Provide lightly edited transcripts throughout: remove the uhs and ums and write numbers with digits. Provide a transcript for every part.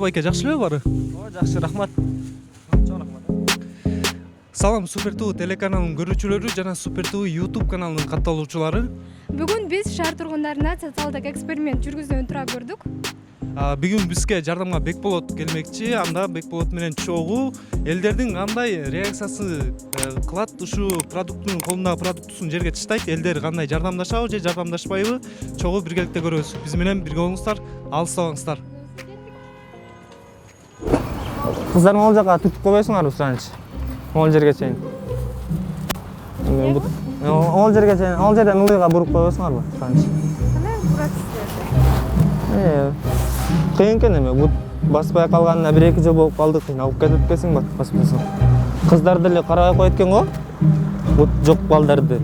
байке, жакшы элеби баары? Оо, жакшы, рахмат. Чоң рахмат. Салам, Супер ТВ телеканалынын көрүүчүлөрү жана Супер ТВ YouTube каналынын катталуучулары. Бүгүн биз шаар тургундарына социалдык эксперимент жүргүзүүнү тура көрдүк. Бүгүн бизге жардамга Бекболот келмекчи. Анда Бекболот менен чогуу элдердин кандай реакциясы кылат, ушу продукттун колундагы продуктусун жерге таштайт, элдер кандай жардамдашабы же жардамдашпайбы, чогуу биргеликте көрөбүз. Биз менен бирге болуңуздар, алыстабаңыздар. Кыздар могул жака түртүп койбойсуңарбы сураныч? Могул жерге чейин. Могул жерге чейин, ал жерден ылдыйга буруп койбойсуңарбы сураныч? Кандай бурасыздар? Кыйын экен эми, бут баспай калганына 1-2 жыл болуп калдык, алып кетип кетсең баспасың. Кыздар деле карабай коет экен го? Бут жок балдарды.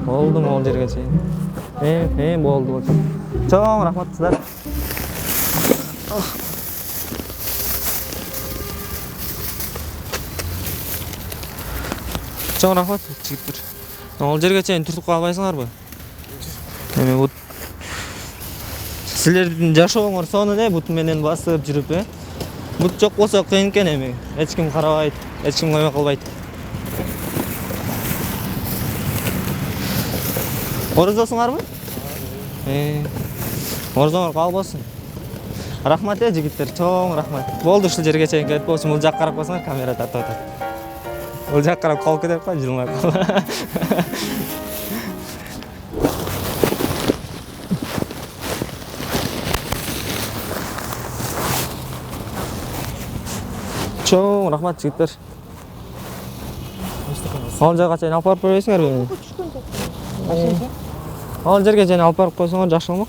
Болду могул жерге чейин. Болду. Чоң рахмат кыздар. Чоң рахмат жигиттер. Могул жерге чейин түртүп калбайсыңарбы? Эми бут силердин жашооңор сонун бут менен басып жүрүп, Бут жок болсо кыйын экен эми. Эч ким карабайт, эч ким коймой калбайт. Орозосуңарбы? Орозоңор кабыл болсун. Рахмат жигиттер, чоң рахмат. Болду, ушул жерге чейин кетип болчу, бул жак карап койсоңор, камера тартып атат. Бул жак карап калып кетип кой, жылмай кал. Чоң рахмат жигиттер. Ал жака чейин алып барып койбойсуңарбы? Ал жерге чейин алып барып койсоңор жакшы болмок.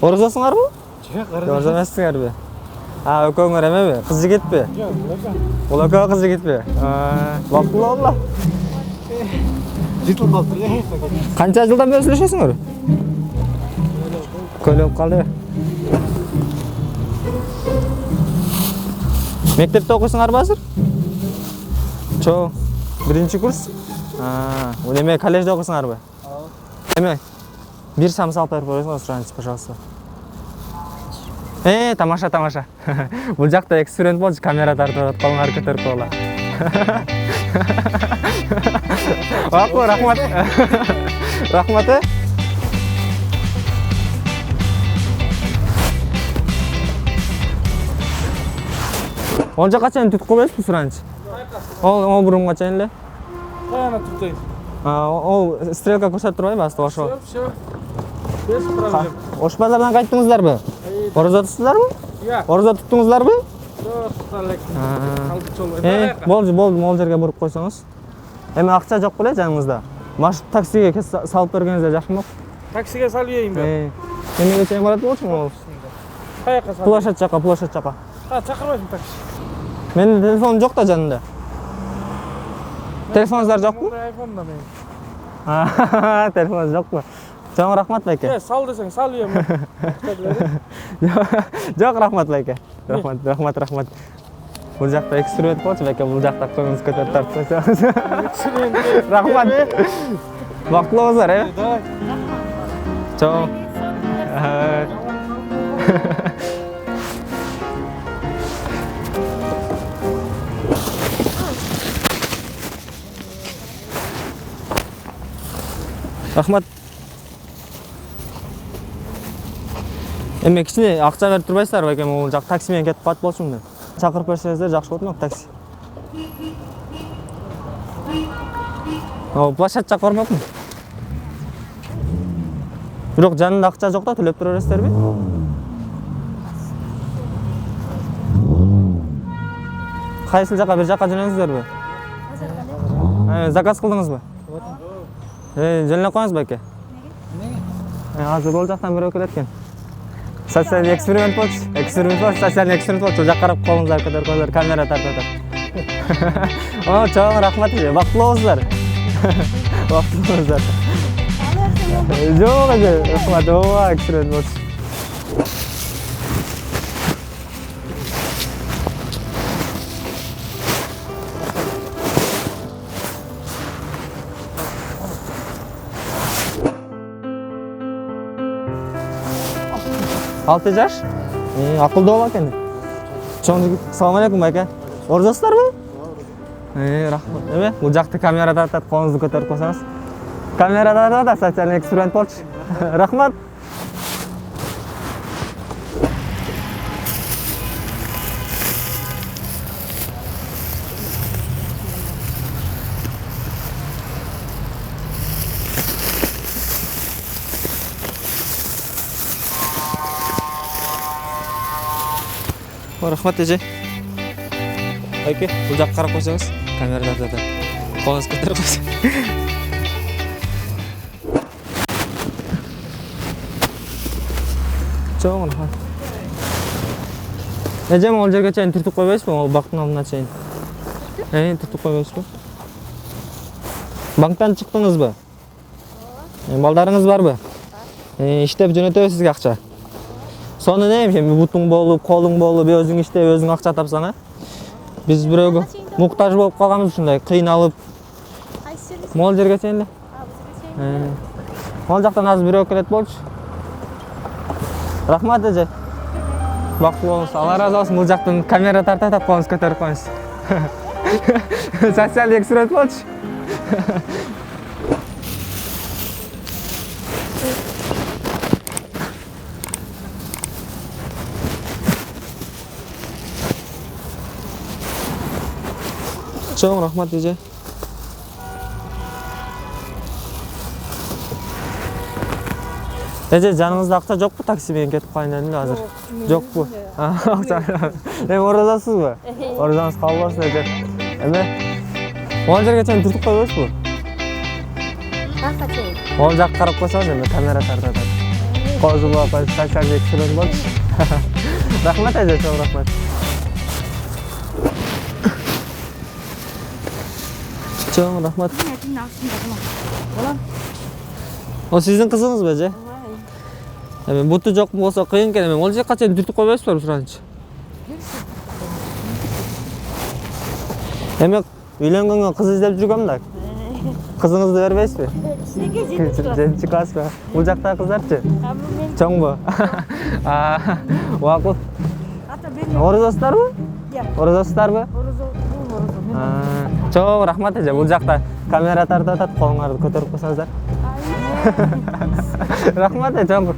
Орозосуңарбы? Жок, Орозо эмессиңерби? Экөөңөр эмеби? Кыз жигитпи? Бул экөө кыз жигитпи? Бактылуу болду. Житилип калды. Канча жылдан бери сүйлөшөсүңөр? Көйлөп калды. Мектепте окуйсуңарбы азыр? Чоң. 1-чи курс? Бул эме коллежде окуйсуңарбы? Эме бир сам салып берип койсоңуз, сураныч, пожалуйста. Тамаша. Бул жакта эксперимент болчу, камера тартып атат, колуңарды көтөрүп койгула. Рахмат. Рахмат. Ол жака чейин түтүп койбойсузбу, сураныч? Ол бурумга чейин эле. Каяна туттайсың? Ол стрелка көрсөтүп турбайбы, асты ошо? Всё. Без проблем. Ош базардан кайттыңыздарбы? Орозо туттуңуздарбы? Орозо туттуңуздарбы? Болду, могул жерге буруп койсоңуз. Эми акча жок беле жаныңызда? Маршрут таксиге салып бергениңизде жакшы болмок. Таксиге салып ийинби? Эмнеге чейин барат болчу могул? Каяка салып? Площадь жака. Чакырбайсың такси. Менин телефонум жок да жанымда. Телефонуңуздар жокпу? Айфонда менин. Телефонуңуз жокпу? Чоң рахмат байке. Сал десең, сал ийем. Жок, рахмат байке. Рахмат. Бул жакта эксперимент болчу байке, бул жакта коюңуз көтөрүп тартып койсоңуз. Рахмат. Бактылуу болуңуздар, Давай. Чоң. Рахмат. Эми кичине акча берип турбайсыздарбы байке, могул жак такси менен кетип калат болчумун мен. Чакырып берсеңиздер жакшы болот эле такси. Площадь жак бармакмын. Бирок жанында акча жок да, төлөп тура бересиздерби? Кайсыл жака, бир жака жөнөңүздөрбү? Заказ кылдыңызбы? Жөнөп коюңуз байке. Азыр бул жактан бирөө келет экен. Социалдык эксперимент болчу. Социалдык эксперимент болчу. Жак карап колуңуздар көтөрүп койгула, камера тартып атат. Чоң рахмат. Бактылуу болуңуздар. Жок, рахмат. Эксперимент болчу. 6 жаш. Акылдуу бала экен. Чоң жигит. Салам алейкум байке. Орзасыздарбы? Рахмат. Эме, бул жакты камера тартат, колуңузду көтөрүп койсоңуз. Камера тартат, социалдык эксперимент болчу. Рахмат. Рахмат эже. Байке, бул жакка карап койсоңуз, камера тартат. Колуңузду көтөрүп койсоңуз. Чоң рахмат. Эжем ол жерге чейин түртүп койбойсузбу? Ол бактын алдына чейин. Түртүп койбойсузбу? Банктан чыктыңызбы? Балдарыңыз барбы? Иштеп жөнөтөбүз сизге акча. Сону дейм, бутуң болуп, колуң болуп, өзүң иштеп, өзүң акча тапсаң, биз бирөөгө муктаж болуп калганбыз ушундай, кыйналып. Могул жерге чейин эле. Могул жактан азыр бирөө келет болчу. Рахмат эже. Бактылуу болуңуз. Алла разы болсун. Бул жактан камера тартат, колуңузду көтөрүп коюңуз. Социалдык эксперимент болчу. Чоң рахмат эже. Эже, жаныңызда акча жокпу? Такси менен кетип калайын дедим эле азыр. Жокпу? Акча. Оразасызбы? Оразаңыз кабыл болсун эже. Эме? Могул жерге чейин түртүп койбойсузбу? Кака чейин. Могул жакка карап койсоңуз, эми камера тартат. Колуңузду була коюп, социалдык эксперимент болчу. Рахмат эже, чоң рахмат. Чоң рахмат. О, сиздин кызыңызбы эже? Эми буту жок болсо кыйын экен, эми ол жакка чейин түртүп койбойсузбу суранчы? Эми үйлөнгөнгө кыз издеп жүргөм да. Кызыңызды бербейсизби? Жетинчи классбы? Бул жактагы кыздарчы? Чоңбу? Убакыт. Оразасыздарбы? Оразасыздарбы? Чоң рахмат эже. Бул жакта камера тартат, колуңарды көтөрүп койсоңуздар. Рахмат эже, чоң.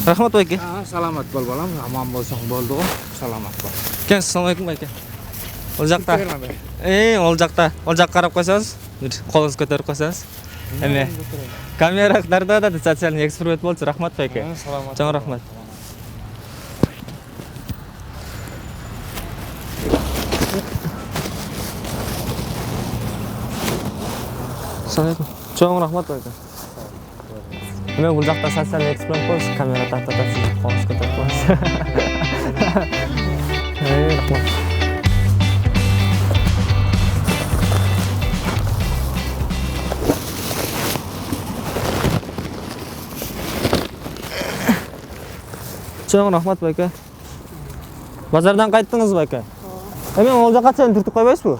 Рахмат байке. Саламат бол балам, аман болсоң болду го. Саламат бол. Кен, ассаламу алейкум байке. Ол жакта. Ол жакта. Ол жакка карап койсоңуз, колуңузду көтөрүп койсоңуз. Эме камера тартат, социалдык эксперимент болчу. Рахмат байке. Чоң рахмат. Ассаламу алейкум. Чоң рахмат байке. Эме бул жакта социалдык эксперимент болчу, камера тартат, колуңузду көтөрүп коюңуз. Рахмат. Чоң рахмат байке. Базардан кайттыңыз байке? Эми ол жакка чейин түртүп койбойсузбу?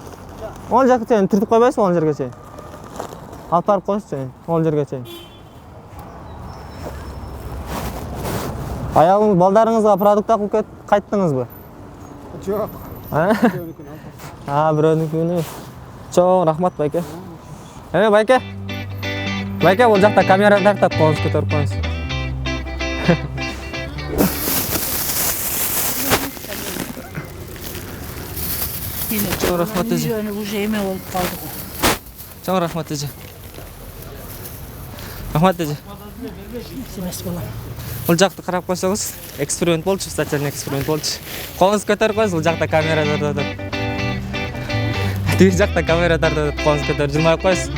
Ол жакка чейин түртүп койбойсузбу, ол жерге чейин? Алып барып коюңузчу, ол жерге чейин. Аялыңыз, балдарыңызга продукт алып кайттыңызбы? Жок. Бирөөнүкүнү. Чоң рахмат байке. Эме байке? Байке, бул жакта камера тартат, колуңузду көтөрүп коюңуз. Чоң рахмат эже. Уже эме болуп калды го. Чоң рахмат эже. Рахмат эже. Эмес балам. Бул жакты карап койсоңуз, эксперимент болчу, социалдык эксперимент болчу. Колуңузду көтөрүп коюңуз, бул жакта камера тартат. Тиги жакта камера тартат, колуңузду көтөрүп жылмайып коюңуз.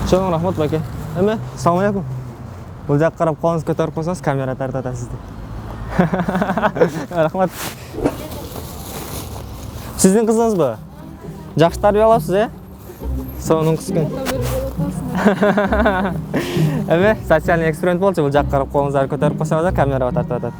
Чоң рахмат байке. Эме, салам алейкум. Бул жакка карап колуңузду көтөрүп койсоңуз, камера тартат сизди. Рахмат. Сиздин кызыңызбы? Жакшы тарбия аласыз, Сонун кыз экен. Эме, социальный эксперимент болчу, бул жакка карап колуңуздарды көтөрүп койсоңуздар, камерага тартып атат.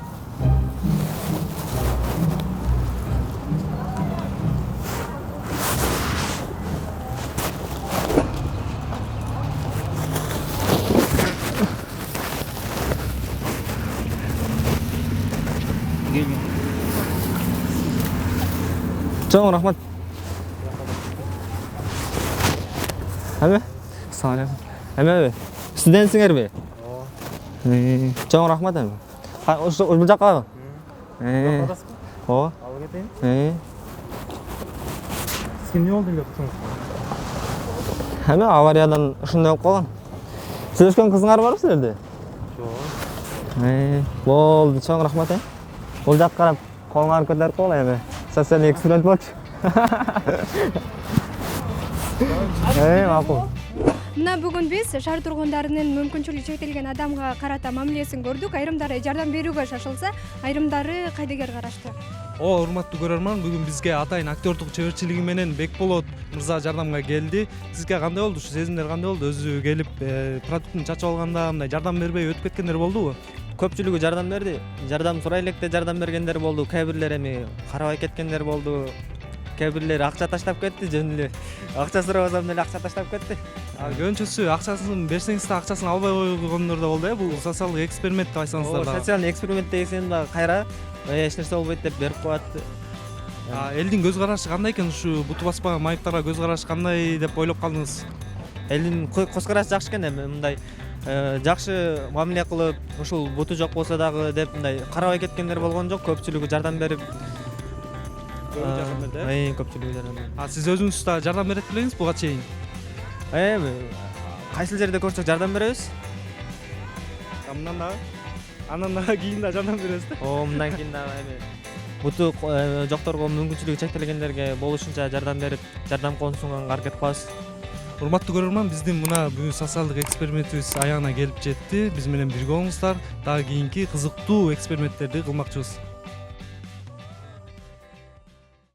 Чоң рахмат. Эме? Ассалам алейкум. Эме, студентсиңерби? Чоң рахмат эми. Бул жакка. Ооба. Алып кетейин. Сиз Сиз эмне болду деп турсуңуз? Эме авариядан ушундай болуп калган. Сиз өскөн кызыңар барбы силерде? Жок. Болду, чоң рахмат. Бул жакка карап колуңарды көтөрүп койгула эми. Социальный эксперимент болчу. Макул. Мына бүгүн биз шаар тургундарынын мүмкүнчүлүгү чектелген адамга карата мамилесин көрдүк. Айрымдары жардам берүүгө шашылса, айрымдары кайдыгер карашты. Урматтуу көрөрман, бүгүн бизге атайын актёрдук чеберчилиги менен Бекболот мырза жардамга келди. Сизге кандай болду? Ушу сезимдер кандай болду? Өзү келип продуктун чачып алганда мындай жардам бербей өтүп кеткендер болдубу? Көпчүлүгү жардам берди. Жардам сурай электе жардам бергендер болду. Кээ бирлер эми карабай кеткендер болду. Кээ бирлер акча таштап кетти, жөн эле. Акча сурабасам деле акча таштап кетти. Көбүнчөсү акчасын берсеңиз да акчасын албай койгондор да болду. Бул социалдык эксперимент деп айтсаңыздар да. Социальный эксперимент десем да кайра эч нерсе болбойт деп берип коет. Элдин көз карашы кандай экен? Ушу буту баспаган майыптарга көз карашы кандай деп ойлоп калдыңыз? Элдин көз карашы жакшы экен эми мындай жакшы мамиле кылып, ушул буту жок болсо дагы деп мындай карабай кеткендер болгон жок. Көпчүлүгү жардам берип. Көпчүлүгү жардам берди. Сиз өзүңүз да жардам берет белеңиз буга чейин? Эми кайсыл жерде көрсөк жардам беребиз. Андан дагы кийин да жардам беребиз да. Мындан кийин дагы эми буту жокторго мүмкүнчүлүгү чектелгендерге болушунча жардам берип, жардам колун сунганга аракет кылабыз. Урматтуу көрөрман, биздин мына бүгүн социалдык экспериментибиз аягына келип жетти. Биз менен бирге болуңуздар. Дагы кийинки кызыктуу эксперименттерди кылмакчыбыз.